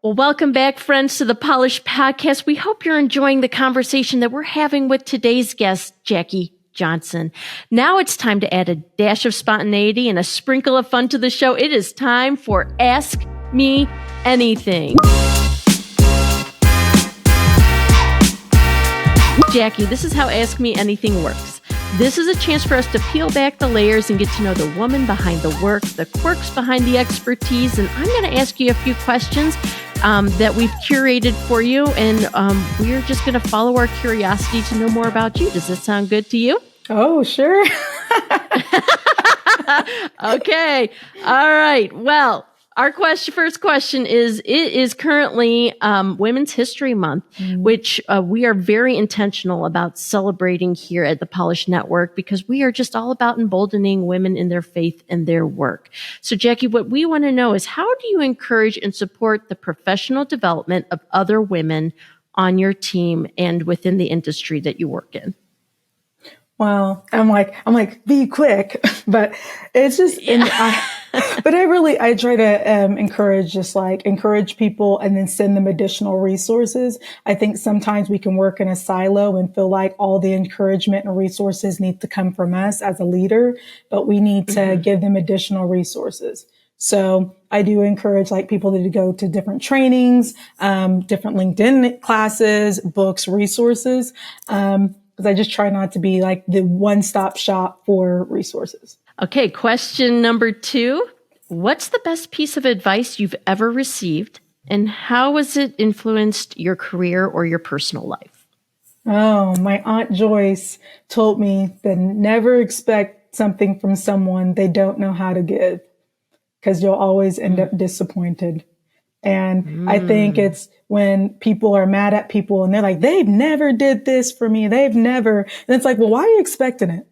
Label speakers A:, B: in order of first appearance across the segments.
A: Well, welcome back, friends, to the Polished Podcast. We hope you're enjoying the conversation that we're having with today's guest, Jackie Johnson. Now it's time to add a dash of spontaneity and a sprinkle of fun to the show. It is time for Ask Me Anything. Jackie, this is how Ask Me Anything works. This is a chance for us to peel back the layers and get to know the woman behind the work, the quirks behind the expertise. And I'm going to ask you a few questions that we've curated for you. And we're just going to follow our curiosity to know more about you. Does that sound good to you?
B: Oh, sure.
A: Okay. All right. Well, our first question is, it is currently Women's History Month, which we are very intentional about celebrating here at the Polish Network because we are just all about emboldening women in their faith and their work. So, Jackie, what we want to know is, how do you encourage and support the professional development of other women on your team and within the industry that you work in?
B: Well, I'm like, be quick, but it's just, but I try to encourage people and then send them additional resources. I think sometimes we can work in a silo and feel like all the encouragement and resources need to come from us as a leader, but we need to give them additional resources. So I do encourage people to go to different trainings, different LinkedIn classes, books, resources, because I just try not to be like the one-stop shop for resources.
A: Okay, question number 2. What's the best piece of advice you've ever received, and how has it influenced your career or your personal life?
B: Oh, my Aunt Joyce told me that never expect something from someone they don't know how to give, because you'll always end up disappointed. And I think it's when people are mad at people and they're like, they've never did this for me. They've never. And it's like, well, why are you expecting it?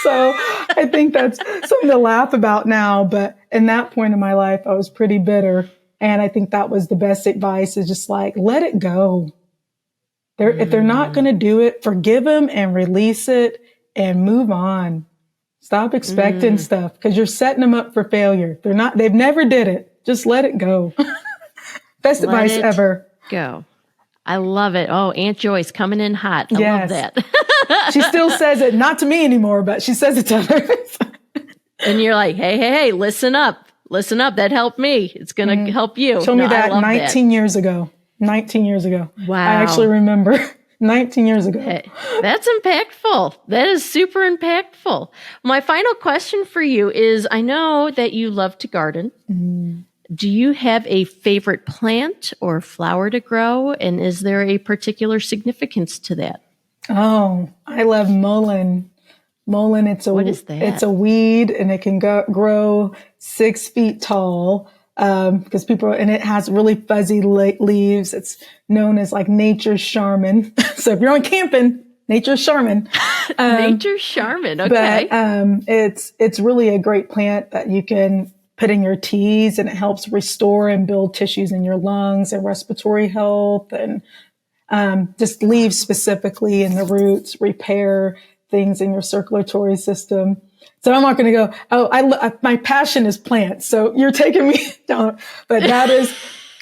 B: So I think that's something to laugh about now. But in that point in my life, I was pretty bitter. And I think that was the best advice, is just let it go. If they're not going to do it, forgive them and release it and move on. Stop expecting stuff, because you're setting them up for failure. They've never did it. Just let it go. Best advice ever.
A: Go. I love it. Oh, Aunt Joyce coming in hot. I love that.
B: She still says it, not to me anymore, but she says it to others.
A: And you're like, hey, listen up. Listen up. That helped me. It's going to help you.
B: Told me that 19 years ago. 19 years ago.
A: Wow.
B: I actually remember 19 years ago.
A: Hey, that's impactful. That is super impactful. My final question for you is, I know that you love to garden. Do you have a favorite plant or flower to grow? And is there a particular significance to that?
B: Oh, I love mullein. Mullein, what is that? It's a weed, and it can grow 6 feet tall. Because and it has really fuzzy leaves. It's known as nature's Charmin. So if you're on camping, nature's Charmin.
A: Nature's Charmin. Okay.
B: But, it's really a great plant that you can put in your teas, and it helps restore and build tissues in your lungs and respiratory health, and, just leaves specifically, and the roots repair things in your circulatory system. So I'm not going to go, my passion is plants. So you're taking me down, but that is,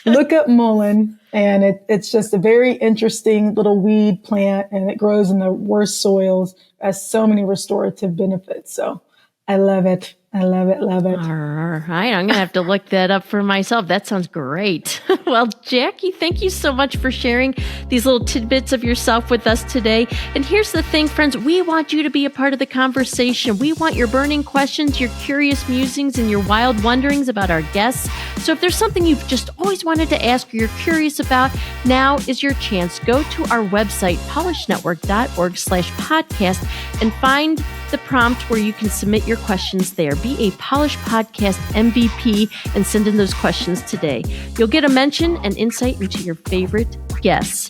B: look up mullein, and it's just a very interesting little weed plant, and it grows in the worst soils, has so many restorative benefits. So I love it. I love it. Love it.
A: All right. I'm going to have to look that up for myself. That sounds great. Well, Jackie, thank you so much for sharing these little tidbits of yourself with us today. And here's the thing, friends, we want you to be a part of the conversation. We want your burning questions, your curious musings, and your wild wonderings about our guests. So if there's something you've just always wanted to ask or you're curious about, now is your chance. Go to our website, polishnetwork.org/podcast, and find the prompt where you can submit your questions there. Be a Polish Podcast MVP and send in those questions today. You'll get a mention and insight into your favorite guests.